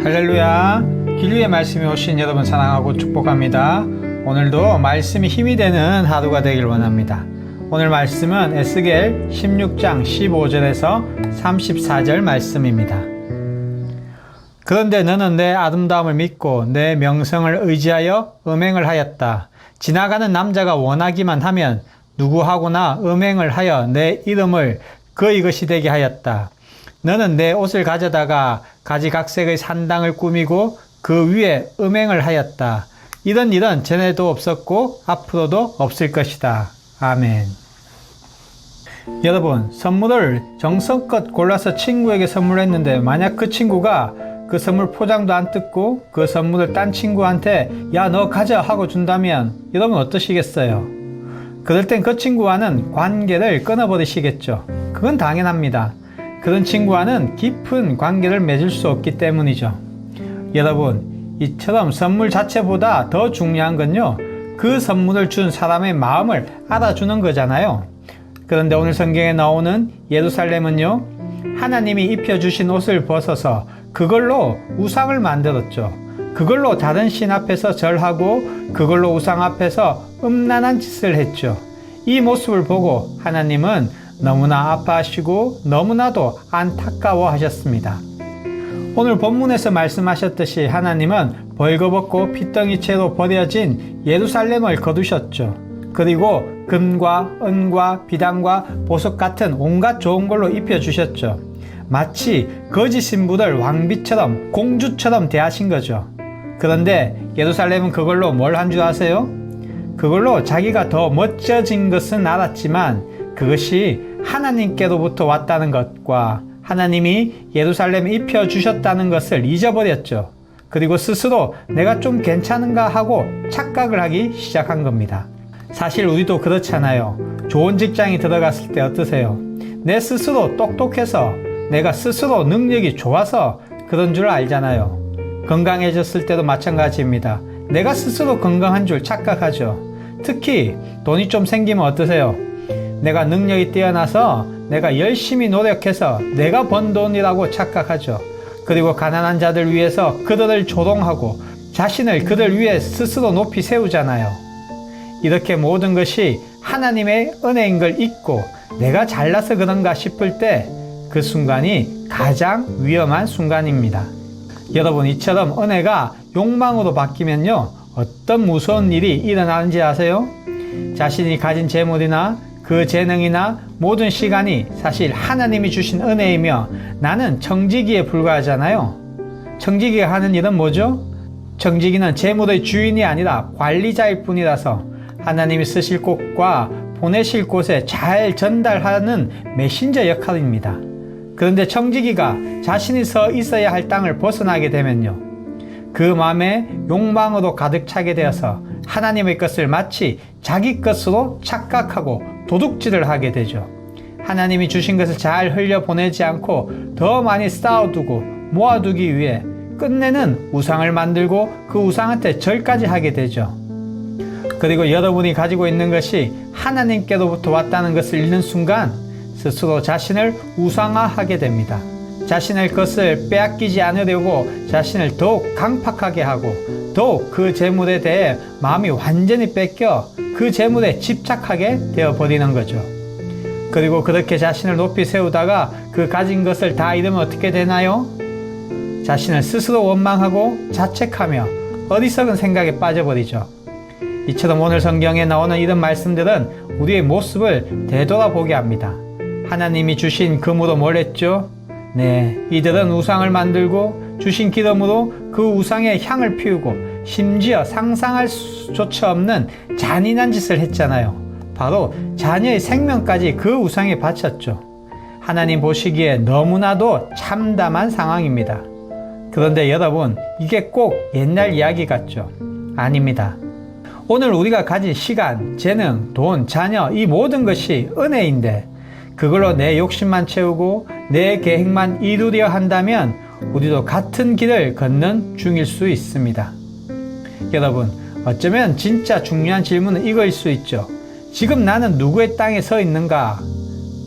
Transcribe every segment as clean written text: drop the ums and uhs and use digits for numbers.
할렐루야. 길 위의 말씀이 오신 여러분 사랑하고 축복합니다. 오늘도 말씀이 힘이 되는 하루가 되길 원합니다. 오늘 말씀은 에스겔 16장 15절에서 34절 말씀입니다. 그런데 너는 내 아름다움을 믿고 내 명성을 의지하여 음행을 하였다. 지나가는 남자가 원하기만 하면 누구하고나 음행을 하여 내 이름을 그의 것이 되게 하였다. 너는 내 옷을 가져다가 가지각색의 산당을 꾸미고 그 위에 음행을 하였다. 이런 일은 전에도 없었고 앞으로도 없을 것이다. 아멘. 여러분, 선물을 정성껏 골라서 친구에게 선물했는데 만약 그 친구가 그 선물 포장도 안 뜯고 그 선물을 딴 친구한테 야, 너 가져 하고 준다면 여러분 어떠시겠어요? 그럴 땐 그 친구와는 관계를 끊어버리시겠죠. 그건 당연합니다. 그런 친구와는 깊은 관계를 맺을 수 없기 때문이죠. 여러분, 이처럼 선물 자체보다 더 중요한 건요, 그 선물을 준 사람의 마음을 알아주는 거잖아요. 그런데 오늘 성경에 나오는 예루살렘은요, 하나님이 입혀주신 옷을 벗어서 그걸로 우상을 만들었죠. 그걸로 다른 신 앞에서 절하고 그걸로 우상 앞에서 음란한 짓을 했죠. 이 모습을 보고 하나님은 너무나 아파하시고 너무나도 안타까워 하셨습니다. 오늘 본문에서 말씀하셨듯이 하나님은 벌거벗고 핏덩이채로 버려진 예루살렘을 거두셨죠. 그리고 금과 은과 비단과 보석 같은 온갖 좋은 걸로 입혀주셨죠. 마치 거짓 신부를 왕비처럼 공주처럼 대하신 거죠. 그런데 예루살렘은 그걸로 뭘 한 줄 아세요? 그걸로 자기가 더 멋져진 것은 알았지만 그것이 하나님께로부터 왔다는 것과 하나님이 예루살렘에 입혀주셨다는 것을 잊어버렸죠. 그리고 스스로 내가 좀 괜찮은가 하고 착각을 하기 시작한 겁니다. 사실 우리도 그렇잖아요. 좋은 직장에 들어갔을 때 어떠세요? 내 스스로 똑똑해서 내가 스스로 능력이 좋아서 그런 줄 알잖아요. 건강해졌을 때도 마찬가지입니다. 내가 스스로 건강한 줄 착각하죠. 특히 돈이 좀 생기면 어떠세요? 내가 능력이 뛰어나서 내가 열심히 노력해서 내가 번 돈이라고 착각하죠. 그리고 가난한 자들 위해서 그들을 조롱하고 자신을 그들 위해 스스로 높이 세우잖아요. 이렇게 모든 것이 하나님의 은혜인 걸 잊고 내가 잘나서 그런가 싶을 때 그 순간이 가장 위험한 순간입니다. 여러분, 이처럼 은혜가 욕망으로 바뀌면요, 어떤 무서운 일이 일어나는지 아세요? 자신이 가진 재물이나 그 재능이나 모든 시간이 사실 하나님이 주신 은혜이며 나는 청지기에 불과하잖아요. 청지기가 하는 일은 뭐죠? 청지기는 재물의 주인이 아니라 관리자일 뿐이라서 하나님이 쓰실 곳과 보내실 곳에 잘 전달하는 메신저 역할입니다. 그런데 청지기가 자신이 서 있어야 할 땅을 벗어나게 되면요, 그 마음에 욕망으로 가득 차게 되어서 하나님의 것을 마치 자기 것으로 착각하고 도둑질을 하게 되죠. 하나님이 주신 것을 잘 흘려보내지 않고 더 많이 쌓아두고 모아두기 위해 끝내는 우상을 만들고 그 우상한테 절까지 하게 되죠. 그리고 여러분이 가지고 있는 것이 하나님께로부터 왔다는 것을 잃는 순간 스스로 자신을 우상화하게 됩니다. 자신의 것을 빼앗기지 않으려고 자신을 더욱 강팍하게 하고 더욱 그 재물에 대해 마음이 완전히 뺏겨 그 재물에 집착하게 되어버리는 거죠. 그리고 그렇게 자신을 높이 세우다가 그 가진 것을 다 잃으면 어떻게 되나요? 자신을 스스로 원망하고 자책하며 어리석은 생각에 빠져버리죠. 이처럼 오늘 성경에 나오는 이런 말씀들은 우리의 모습을 되돌아보게 합니다. 하나님이 주신 금으로 뭘 했죠? 네, 이들은 우상을 만들고 주신 기름으로 그 우상의 향을 피우고 심지어 상상할 수조차 없는 잔인한 짓을 했잖아요. 바로 자녀의 생명까지 그 우상에 바쳤죠. 하나님 보시기에 너무나도 참담한 상황입니다. 그런데 여러분, 이게 꼭 옛날 이야기 같죠? 아닙니다. 오늘 우리가 가진 시간, 재능, 돈, 자녀, 이 모든 것이 은혜인데 그걸로 내 욕심만 채우고 내 계획만 이루려 한다면 우리도 같은 길을 걷는 중일 수 있습니다. 여러분, 어쩌면 진짜 중요한 질문은 이거일 수 있죠. 지금 나는 누구의 땅에 서 있는가?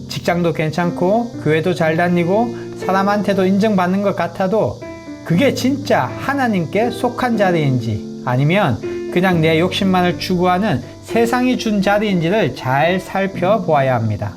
직장도 괜찮고 교회도 잘 다니고 사람한테도 인정받는 것 같아도 그게 진짜 하나님께 속한 자리인지 아니면 그냥 내 욕심만을 추구하는 세상이 준 자리인지를 잘 살펴보아야 합니다.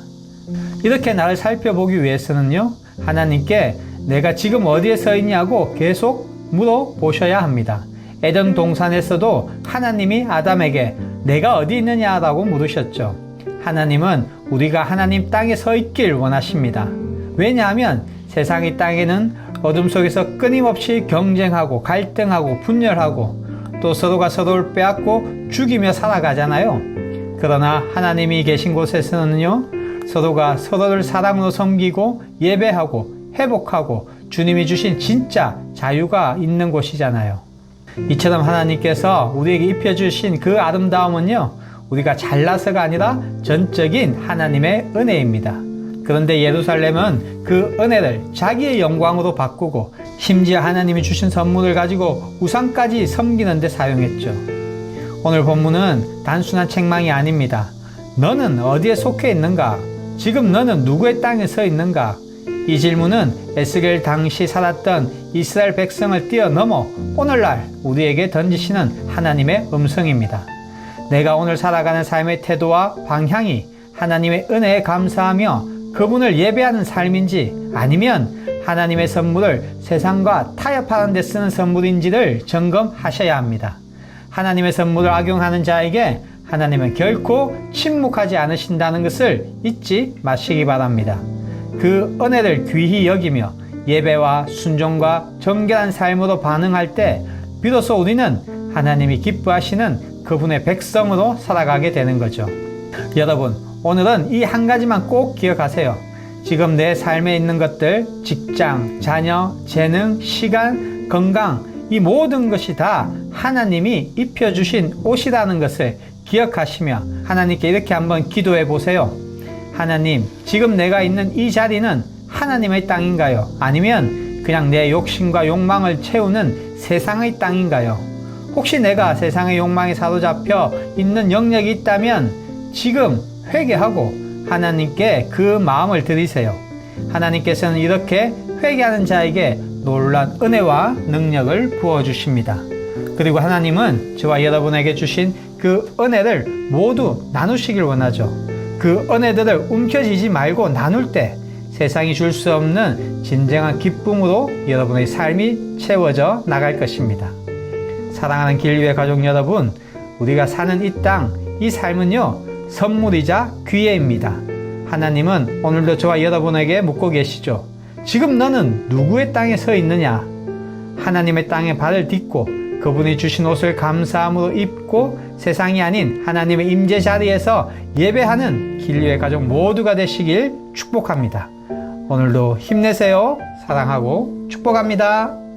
이렇게 나를 살펴보기 위해서는요, 하나님께 내가 지금 어디에 서 있냐고 계속 물어보셔야 합니다. 에덴 동산에서도 하나님이 아담에게 내가 어디 있느냐라고 물으셨죠. 하나님은 우리가 하나님 땅에 서 있길 원하십니다. 왜냐하면 세상의 땅에는 어둠 속에서 끊임없이 경쟁하고 갈등하고 분열하고 또 서로가 서로를 빼앗고 죽이며 살아가잖아요. 그러나 하나님이 계신 곳에서는요, 서로가 서로를 사랑으로 섬기고 예배하고 회복하고 주님이 주신 진짜 자유가 있는 곳이잖아요. 이처럼 하나님께서 우리에게 입혀주신 그 아름다움은요, 우리가 잘나서가 아니라 전적인 하나님의 은혜입니다. 그런데 예루살렘은 그 은혜를 자기의 영광으로 바꾸고 심지어 하나님이 주신 선물을 가지고 우상까지 섬기는 데 사용했죠. 오늘 본문은 단순한 책망이 아닙니다. 너는 어디에 속해 있는가? 지금 너는 누구의 땅에 서 있는가? 이 질문은 에스겔 당시 살았던 이스라엘 백성을 뛰어넘어 오늘날 우리에게 던지시는 하나님의 음성입니다. 내가 오늘 살아가는 삶의 태도와 방향이 하나님의 은혜에 감사하며 그분을 예배하는 삶인지 아니면 하나님의 선물을 세상과 타협하는 데 쓰는 선물인지를 점검하셔야 합니다. 하나님의 선물을 악용하는 자에게 하나님은 결코 침묵하지 않으신다는 것을 잊지 마시기 바랍니다. 그 은혜를 귀히 여기며 예배와 순종과 정결한 삶으로 반응할 때 비로소 우리는 하나님이 기뻐하시는 그분의 백성으로 살아가게 되는 거죠. 여러분, 오늘은 이 한 가지만 꼭 기억하세요. 지금 내 삶에 있는 것들, 직장, 자녀, 재능, 시간, 건강, 이 모든 것이 다 하나님이 입혀주신 옷이라는 것을 기억하시며 하나님께 이렇게 한번 기도해 보세요. 하나님, 지금 내가 있는 이 자리는 하나님의 땅인가요? 아니면 그냥 내 욕심과 욕망을 채우는 세상의 땅인가요? 혹시 내가 세상의 욕망에 사로잡혀 있는 영역이 있다면 지금 회개하고 하나님께 그 마음을 드리세요. 하나님께서는 이렇게 회개하는 자에게 놀라운 은혜와 능력을 부어주십니다. 그리고 하나님은 저와 여러분에게 주신 그 은혜를 모두 나누시길 원하죠. 그 은혜들을 움켜쥐지 말고 나눌 때 세상이 줄 수 없는 진정한 기쁨으로 여러분의 삶이 채워져 나갈 것입니다. 사랑하는 길류의 가족 여러분, 우리가 사는 이 땅, 이 삶은요, 선물이자 기회입니다. 하나님은 오늘도 저와 여러분에게 묻고 계시죠. 지금 너는 누구의 땅에 서 있느냐? 하나님의 땅에 발을 딛고 그분이 주신 옷을 감사함으로 입고 세상이 아닌 하나님의 임재 자리에서 예배하는 길류의 가족 모두가 되시길 축복합니다. 오늘도 힘내세요. 사랑하고 축복합니다.